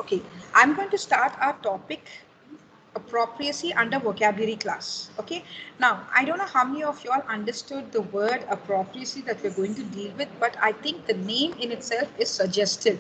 Okay, I'm going to start our topic appropriacy under vocabulary class. Okay, now I don't know how many of you all understood the word appropriacy that we're going to deal with, but I think the name in itself is suggestive.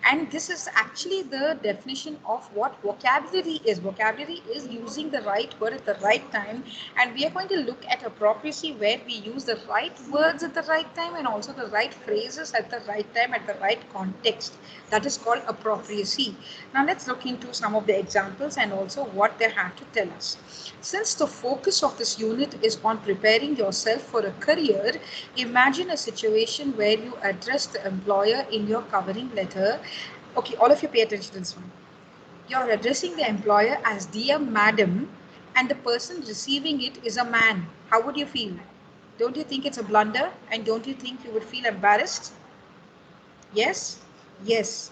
And this is actually the definition of what vocabulary is. Vocabulary is using the right word at the right time, and we are going to look at appropriacy where we use the right words at the right time and also the right phrases at the right time at the right context. That is called appropriacy. Now let's look into some of the examples and also what they have to tell us. Since the focus of this unit is on preparing yourself for a career, imagine a situation where you address the employer in your covering letter. Okay, all of you pay attention to this one. You're addressing the employer as dear madam, and the person receiving it is a man. How would you feel? Don't you think it's a blunder? And don't you think you would feel embarrassed? Yes, yes.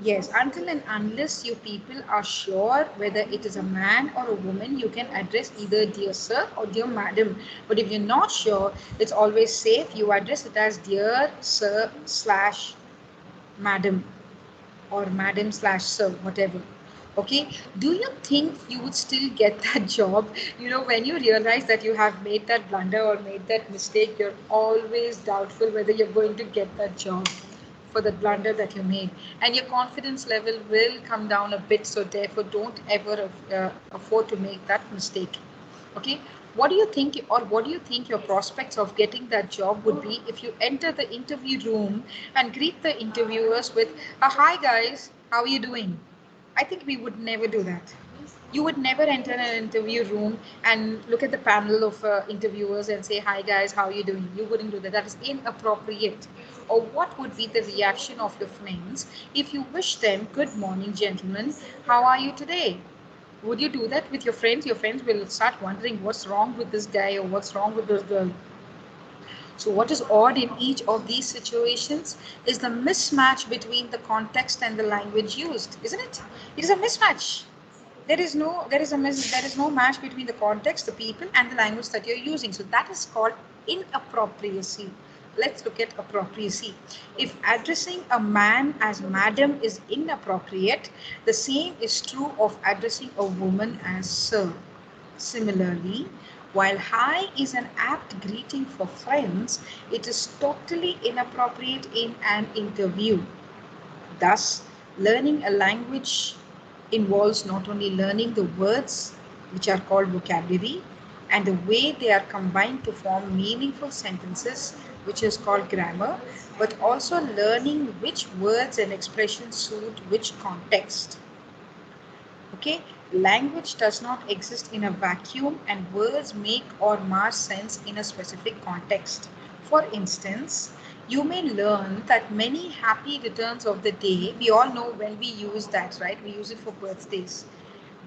Yes. Until and unless you people are sure whether it is a man or a woman, you can address either dear sir or dear madam. But if you're not sure, it's always safe. You address it as dear sir slash madam or madam slash sir, whatever. Okay, do you think you would still get that job? You know, when you realize that you have made that blunder or made that mistake, you're always doubtful whether you're going to get that job for the blunder that you made, and your confidence level will come down a bit. So therefore don't ever afford to make that mistake. Okay, what do you think, or what do you think your prospects of getting that job would be if you enter the interview room and greet the interviewers with a hi guys, how are you doing? I think we would never do that. You would never enter an interview room and look at the panel of interviewers and say, hi guys, how are you doing? You wouldn't do that. That is inappropriate. Or what would be the reaction of your friends if you wish them, good morning, gentlemen, how are you today? Would you do that with your friends? Your friends will start wondering what's wrong with this guy or what's wrong with this girl. So, what is odd in each of these situations is the mismatch between the context and the language used, isn't it? It is a mismatch. There is no match between the context, the people, and the language that you're using. So that is called inappropriacy. Let's look at appropriacy. If addressing a man as madam is inappropriate, the same is true of addressing a woman as sir. Similarly, while hi is an apt greeting for friends, it is totally inappropriate in an interview. Thus, learning a language involves not only learning the words, which are called vocabulary, and the way they are combined to form meaningful sentences, which is called grammar, but also learning which words and expressions suit which context. Okay, language does not exist in a vacuum, and words make or mar sense in a specific context. For instance, you may learn that many happy returns of the day, we all know when we use that, right? We use it for birthdays.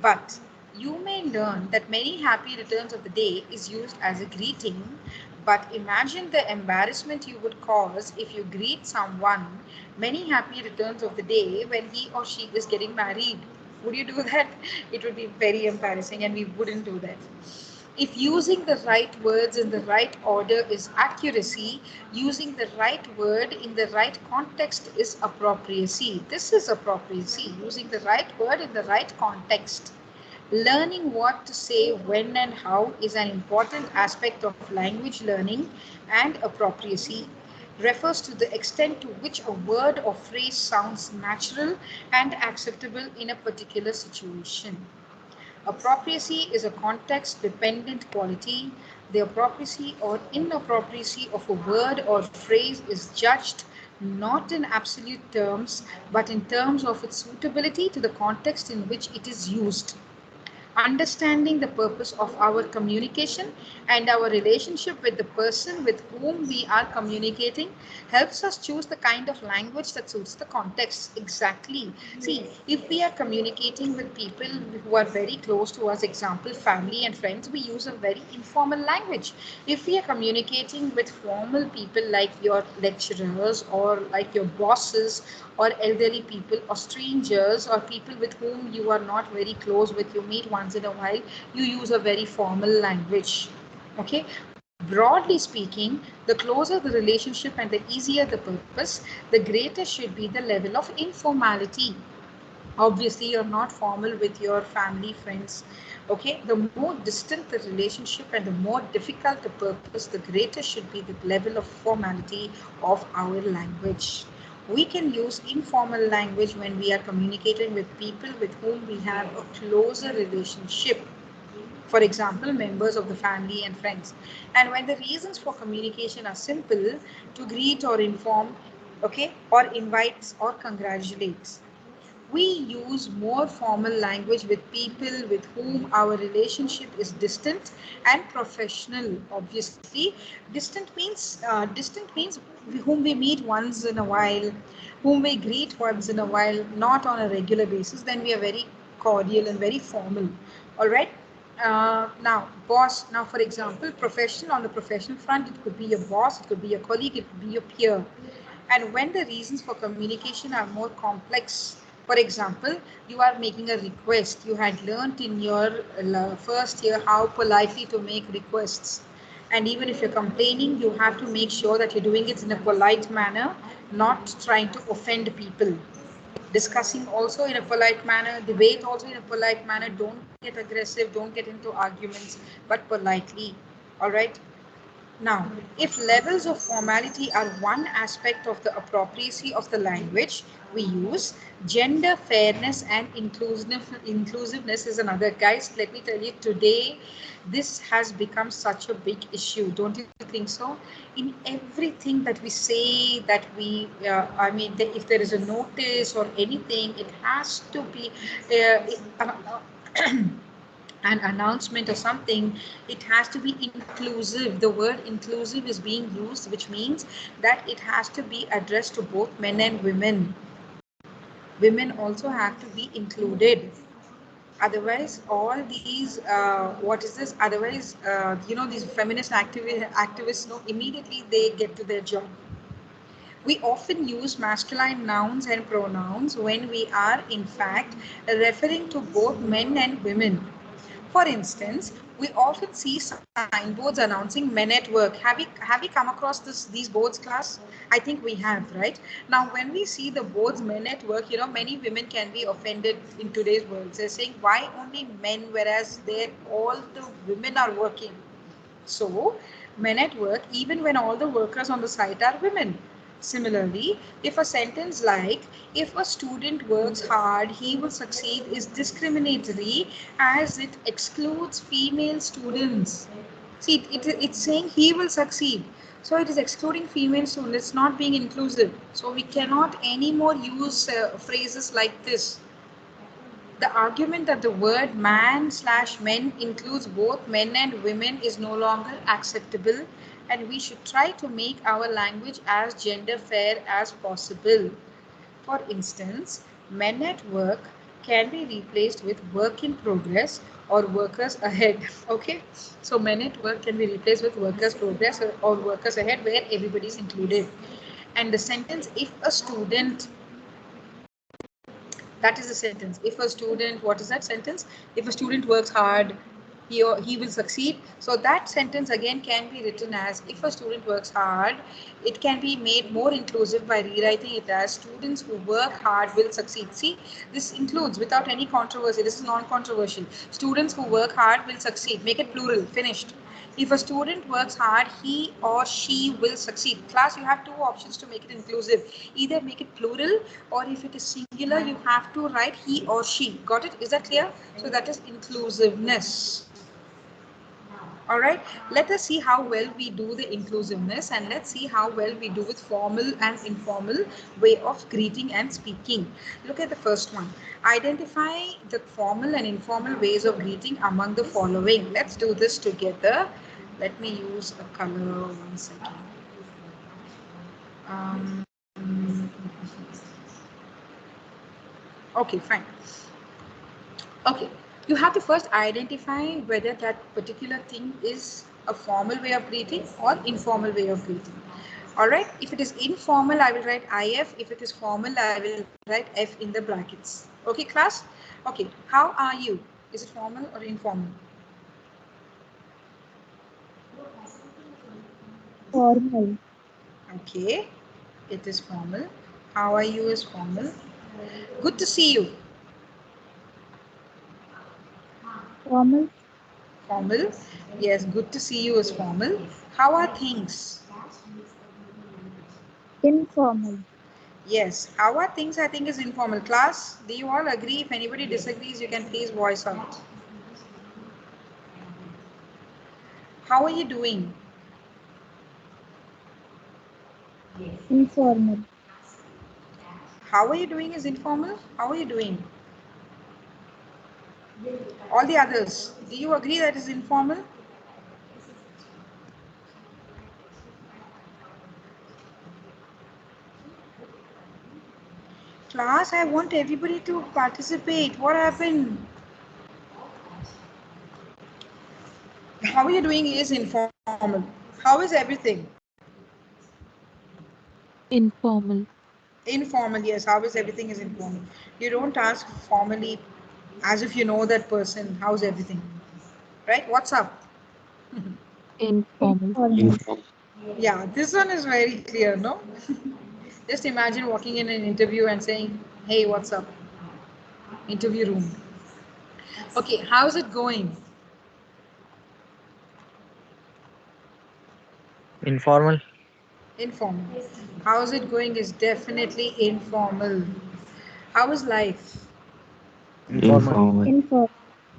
But you may learn that many happy returns of the day is used as a greeting. But imagine the embarrassment you would cause if you greet someone many happy returns of the day when he or she is getting married. Would you do that? It would be very embarrassing, and we wouldn't do that. If using the right words in the right order is accuracy, using the right word in the right context is appropriacy. This is appropriacy, using the right word in the right context. Learning what to say, when, and how is an important aspect of language learning, and appropriacy refers to the extent to which a word or phrase sounds natural and acceptable in a particular situation. Appropriacy is a context dependent quality. The appropriacy or inappropriacy of a word or phrase is judged not in absolute terms but in terms of its suitability to the context in which it is used. Understanding the purpose of our communication and our relationship with the person with whom we are communicating helps us choose the kind of language that suits the context. Exactly. See, if we are communicating with people who are very close to us, example, family and friends, we use a very informal language. If we are communicating with formal people like your lecturers or like your bosses or elderly people or strangers or people with whom you are not very close with, you meet once in a while, you use a very formal language. Okay, broadly speaking, the closer the relationship and the easier the purpose, the greater should be the level of informality. Obviously you're not formal with your family, friends. Okay, the more distant the relationship and the more difficult the purpose, the greater should be the level of formality of our language. We can use informal language when we are communicating with people with whom we have a closer relationship, for example members of the family and friends, and when the reasons for communication are simple, to greet or inform, okay, or invites or congratulates. We use more formal language with people with whom our relationship is distant and professional. Obviously, distant means whom we meet once in a while, whom we greet once in a while, not on a regular basis. Then we are very cordial and very formal. All right. Now, boss. Now, for example, professional, on the professional front, it could be your boss, it could be your colleague, it could be your peer. And when the reasons for communication are more complex, for example, you are making a request. You had learnt in your first year how politely to make requests. And even if you're complaining, you have to make sure that you're doing it in a polite manner, not trying to offend people. Discussing also in a polite manner, debate also in a polite manner. Don't get aggressive, don't get into arguments, but politely. All right. Now, if levels of formality are one aspect of the appropriacy of the language we use, gender fairness and inclusiveness is another. Guys, let me tell you, today this has become such a big issue. Don't you think so? In everything that we say, that we, I mean, if there is a notice or anything, it has to be an announcement or something, it has to be inclusive. The word inclusive is being used, which means that it has to be addressed to both men and women. Women also have to be included. Otherwise all these what is this, otherwise these feminist activists know, immediately they get to their job. We often use masculine nouns and pronouns when we are in fact referring to both men and women. For instance, we often see signboards announcing men at work. Have we come across these boards, class? I think we have, right? Now, when we see the boards men at work, many women can be offended in today's world. They're saying, why only men, whereas they all the women are working? So, men at work, even when all the workers on the site are women. Similarly, if a sentence like, if a student works hard, he will succeed, is discriminatory as it excludes female students. See, it's saying he will succeed. So it is excluding female students, it's not being inclusive. So we cannot anymore use phrases like this. The argument that the word man/men includes both men and women is no longer acceptable, and we should try to make our language as gender fair as possible. For instance, men at work can be replaced with work in progress or workers ahead. Okay, so men at work can be replaced with workers progress or workers ahead, where everybody is included. And the sentence, if a student, that is the sentence. If a student, what is that sentence? If a student works hard, he will succeed. So that sentence again can be written as, if a student works hard. It can be made more inclusive by rewriting it as, students who work hard will succeed. See, this includes without any controversy. This is non-controversial. Students who work hard will succeed. Make it plural. Finished. If a student works hard, he or she will succeed. Class, you have two options to make it inclusive. Either make it plural, or if it is singular, you have to write he or she. Got it? Is that clear? So that is inclusiveness. All right, let us see how well we do the inclusiveness, and let's see how well we do with formal and informal way of greeting and speaking. Look at the first one. Identify the formal and informal ways of greeting among the following. Let's do this together. Let me use a color, 1 second. Um, okay, fine. Okay, you have to first identify whether that particular thing is a formal way of greeting or informal way of greeting. All right, if it is informal, I will write IF. If it is formal, I will write F in the brackets. Okay, class? Okay, how are you? Is it formal or informal? Formal. Okay, it is formal. How are you is formal. Good to see you. Formal. Formal. Yes, good to see you is formal. How are things? Informal. Yes, how are things I think is informal. Class, do you all agree? If anybody disagrees, you can please voice out. How are you doing? Informal. How are you doing is informal. How are you doing? All the others, do you agree that is informal? Class, I want everybody to participate. What happened? How are you doing is informal. How is everything? Informal. Informal, yes. How is everything is informal. You don't ask formally as if you know that person. How's everything? Right? What's up? Informal. Informal. Yeah, this one is very clear, no? Just imagine walking in an interview and saying, hey, what's up? Interview room. Okay, how's it going? Informal. Informal. How's it going is definitely informal. How is life? Informal. Informal.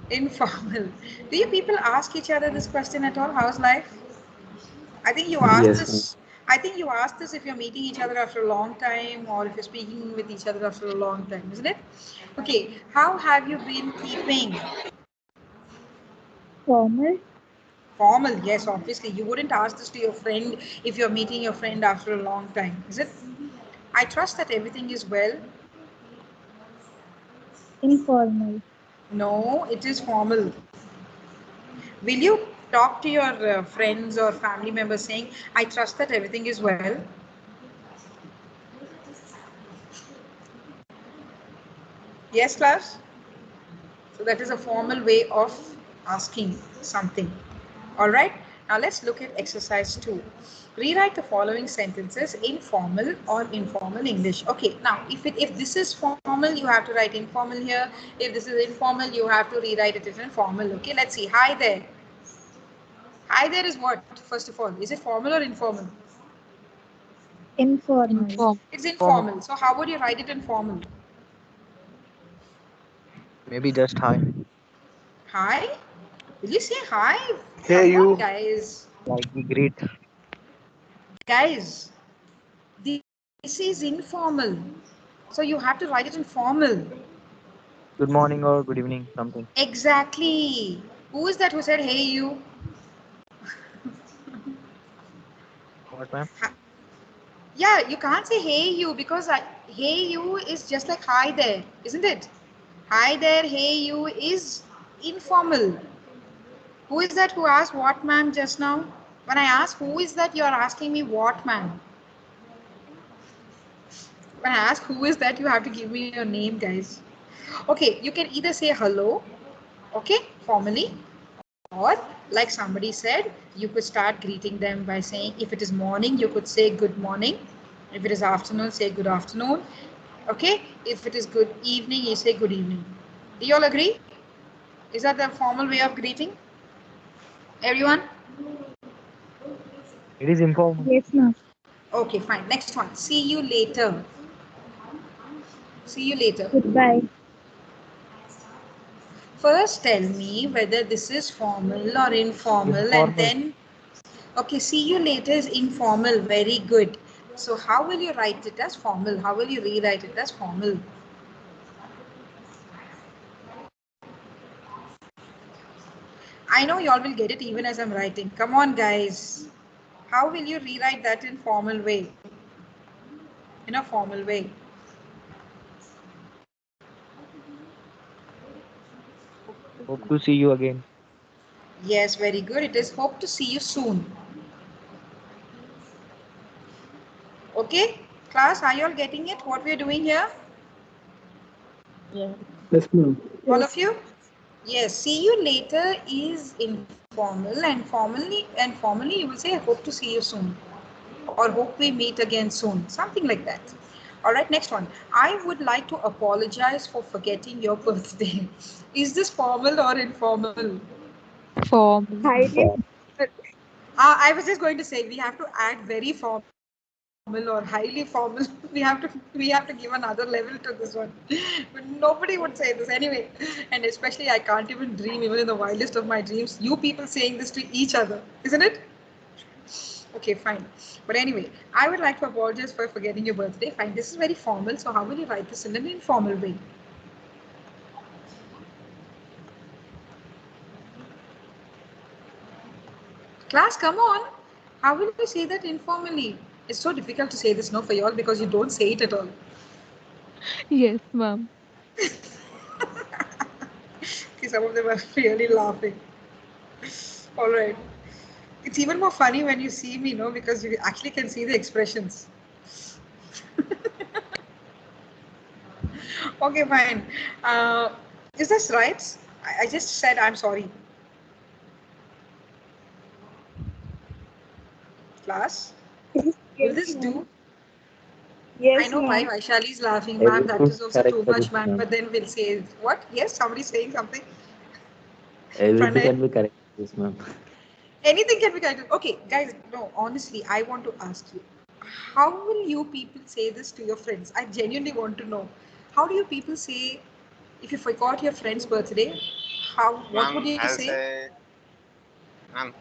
Informal. Do you people ask each other this question at all? How's life? I think you asked this. I think you asked this if you're meeting each other after a long time or if you're speaking with each other after a long time, isn't it? Okay, how have you been keeping? Formal. Formal, yes, obviously. You wouldn't ask this to your friend if you're meeting your friend after a long time, is it? I trust that everything is well. Informal. No, it is formal. Will you talk to your friends or family members saying, I trust that everything is well? Yes, class? So that is a formal way of asking something. All right. Now let's look at exercise 2. Rewrite the following sentences in formal or informal English. Okay. Now, if this is formal, you have to write informal here. If this is informal, you have to rewrite it in formal. Okay. Let's see. Hi there. Hi there is what? First of all, is it formal or informal? Informal. Informal. It's Informal. informal. So how would you write it in formal? Maybe just hi. Hi. Will you say hi? Hey Come on, you. guys. Like we greet. Guys, this is informal. So you have to write it in formal. Good morning or good evening. Something. Exactly. Who is that who said, hey, you? What, ma'am? Yeah, you can't say, hey, you, because hey, you is just like hi there, isn't it? Hi there, hey, you is informal. Who is that who asked what, ma'am, just now? When I ask who is that, you're asking me what, ma'am? When I ask who is that, you have to give me your name, guys. Okay, you can either say hello, okay, formally, or like somebody said, you could start greeting them by saying, if it is morning, you could say good morning. If it is afternoon, say good afternoon. Okay, if it is good evening, you say good evening. Do you all agree? Is that the formal way of greeting? Everyone? It is informal. Yes, ma'am. Okay, fine. Next one. See you later. See you later. Goodbye. First, tell me whether this is formal or informal, and Informal. then, okay, see you later is informal. Very good. So, how will you write it as formal? How will you rewrite it as formal? I know you all will get it even as I'm writing. Come on, guys. How will you rewrite that in formal way? In a formal way. Hope to see you again. Yes, very good. It is hope to see you soon. Okay, class, are you all getting it? What we're doing here? Yeah. Yes, ma'am. All Yes. of you? Yes, see you later is informal, and formally you will say hope to see you soon or hope we meet again soon, something like that. All right, next one. I would like to apologize for forgetting your birthday. Is this formal or informal? Formal. Highly. I was just going to say we have to add very formal or highly formal. We have to give another level to this one. But nobody would say this anyway. And especially I can't even dream even in the wildest of my dreams. You people saying this to each other, isn't it? Okay, fine. But anyway, I would like to apologize for forgetting your birthday. Fine. This is very formal. So how will you write this in an informal way? Class, come on. How will you say that informally? It's so difficult to say this no for y'all because you don't say it at all. Yes, ma'am. Okay, some of them are really laughing. All right. It's even more funny when you see me, no, because you actually can see the expressions. Okay, fine. Uh, is this right? I just said I'm sorry. Class, will Yes, this ma'am. do? I Yes, know why ma'am. Vaishali is laughing, ma'am. That Everything is also correct too for this, much, ma'am. ma'am. But then we'll say, what? Yes, somebody's saying something. Everything Pranay, can be correct for this, ma'am. anything can be corrected. Okay, guys, no, honestly, I want to ask you, how will you people say this to your friends? I genuinely want to know. How do you people say, if you forgot your friend's birthday, what would Ma'am, you I'll say? say, ma'am,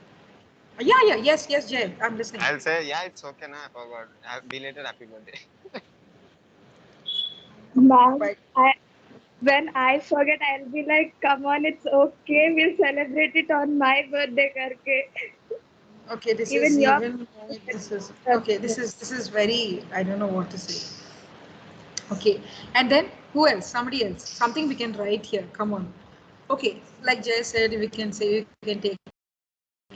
Yeah, yes, Jay, I'm listening. I'll say, yeah, it's okay, na, I forgot. Belated happy birthday. Ma'am, Right. when I forget, I'll be like, come on, it's okay. We'll celebrate it on my birthday, karke. Okay, this Even is your even this is okay. birthday. This is very, I don't know what to say. Okay, and then who else? Somebody else. Something we can write here. Come on. Okay, like Jay said, we can say we can take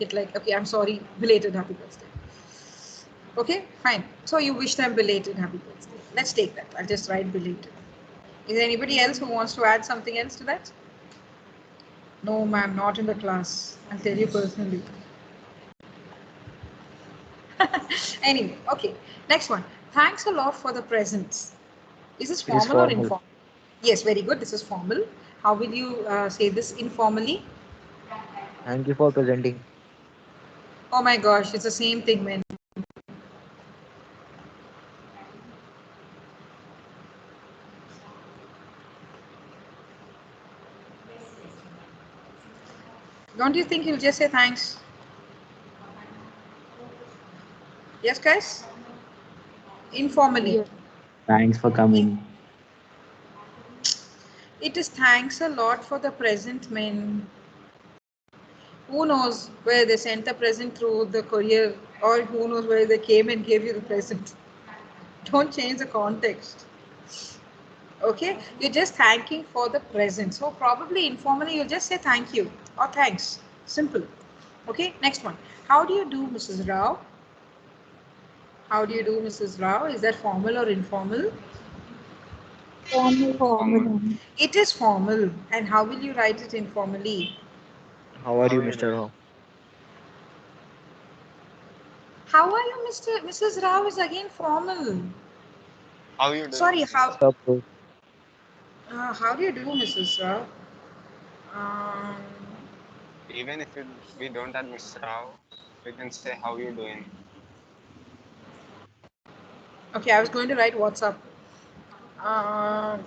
it like, okay, I'm sorry, belated happy birthday. Okay, fine. So you wish them belated happy birthday. Let's take that. I'll just write belated. Is there anybody else who wants to add something else to that? No, ma'am, not in the class. I'll tell you personally. Anyway, okay. Next one. Thanks a lot for the presents. Is this It is formal or formal. informal? Yes, very good. This is formal. How will you say this informally? Thank you for presenting. Oh my gosh, it's the same thing, man. Don't you think you'll just say thanks? Yes, guys? Informally. Yes. Thanks for coming. It is thanks a lot for the present, man. Who knows where they sent the present through the courier, or who knows where they came and gave you the present. Don't change the context. Okay, you're just thanking for the present. So probably informally you'll just say thank you or thanks. Simple. Okay, next one. How do you do, Mrs. Rao? How do you do, Mrs. Rao? Is that formal or informal? Formal. Formal. Formal. It is formal. And how will you write it informally? How are How you, are you Mr. doing? Ho? How are you, Mrs. Rao is again formal. How are you doing, Sorry, Mrs. What's Rao? up, bro? how do you do, Mrs. Rao? Um, Even if we don't have Mrs. Rao, we can say, how are you doing? okay, I was going to write what's up. Uh,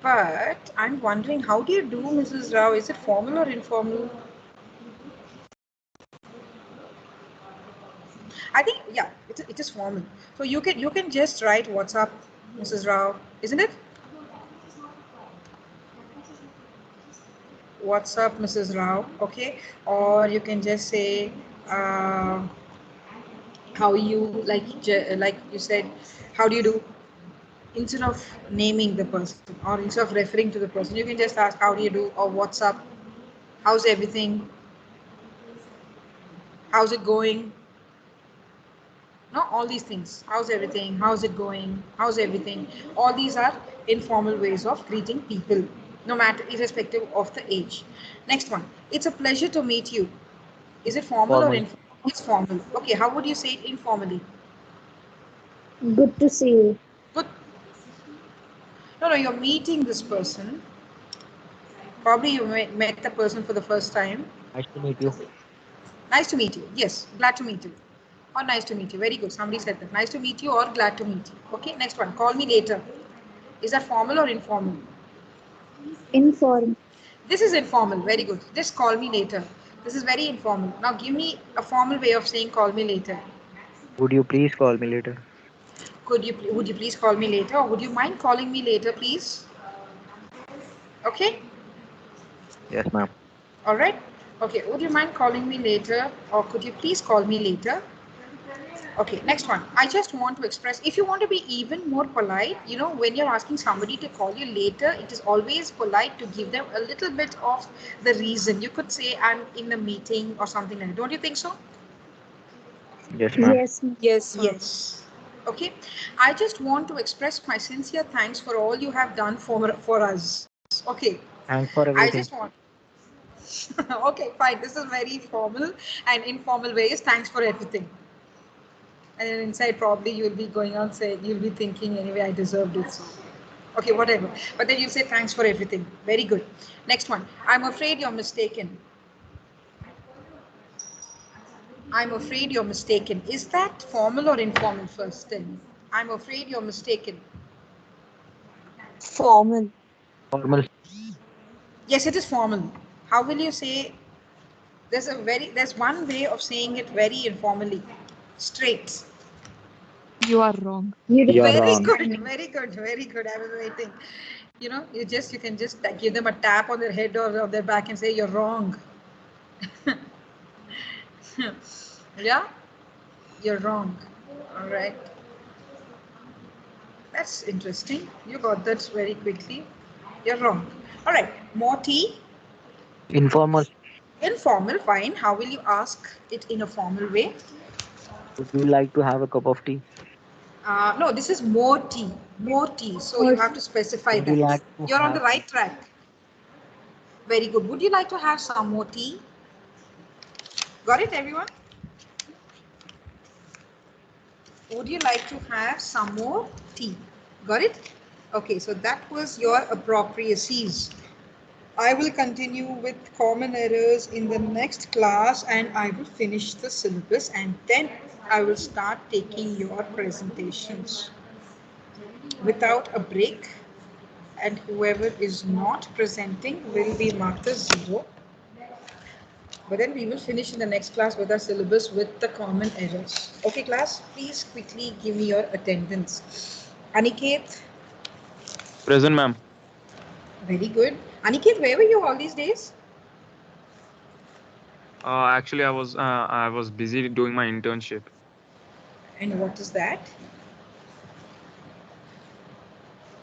but I'm wondering, how do you do, Mrs. Rao? Is it formal or informal? I think yeah, it is formal. So you can just write what's up, Mrs. Rao, isn't it? What's up, Mrs. Rao? Okay, or you can just say uh, how you like you said, how do you do? Instead of naming the person or instead of referring to the person, you can just ask how do you do or what's up, how's everything, how's it going, no, all these things. How's everything? How's it going? How's everything? All these are informal ways of greeting people, no matter irrespective of the age. Next one. It's a pleasure to meet you. Is it formal or Formal. informal? It's formal. Okay, how would you say it informally? Good to see you. Good. No, no, you're meeting this person. Probably you met the person for the first time. Nice to meet you. Nice to meet you. Yes, glad to meet you. Or nice to meet you. Very good. Somebody said that. Nice to meet you or glad to meet you. Okay, next one. Call me later. Is that formal or informal? Inform. This is informal. Very good. Just call me later. This is very informal. Now give me a formal way of saying call me later. Would you please call me later? Would you please call me later or would you mind calling me later please? Okay? Yes, ma'am. All right. Okay, would you mind calling me later or could you please call me later? Okay, next one. I just want to express, if you want to be even more polite, when you're asking somebody to call you later, it is always polite to give them a little bit of the reason. You could say, I'm in a meeting or something like that. Don't you think so? Yes, ma'am. Yes, ma'am. Yes, ma'am. Yes. Okay. I just want to express my sincere thanks for all you have done for us. Okay. Thanks I for just everything. want okay, fine. This is very formal and informal ways. Thanks for everything. And then inside, probably you'll be going on saying, you'll be thinking, anyway, I deserved it. So, okay, whatever. But then you say, thanks for everything. Very good. Next one. I'm afraid you're mistaken. I'm afraid you're mistaken. Is that formal or informal first then? I'm afraid you're mistaken. Formal. Formal. Yes, it is formal. How will you say? There's one way of saying it very informally. Straight. You are wrong. You don't You're Very wrong. good, understand me. very good, very good. I was waiting. You can just give them a tap on their head or on their back and say you're wrong. Yeah, you're wrong. All right, that's interesting. You got that very quickly. You're wrong. All right, more tea. Informal. Informal, fine. How will you ask it in a formal way? Would you like to have a cup of tea? No, this is more tea. More tea. So you Or have to specify Would you that. like to You're on the have right track. Very good. Would you like to have some more tea? Got it, everyone? Would you like to have some more tea? Got it? Okay, so that was your appropriacies. I will continue with common errors in the next class and I will finish the syllabus and then I will start taking your presentations without a break, and whoever is not presenting will be marked as zero. But then we will finish in the next class with our syllabus with the common errors. Okay, class, please quickly give me your attendance. Aniket, Present, ma'am. very good. Aniket, where were you all these days? Actually, I was busy doing my internship. And what is that?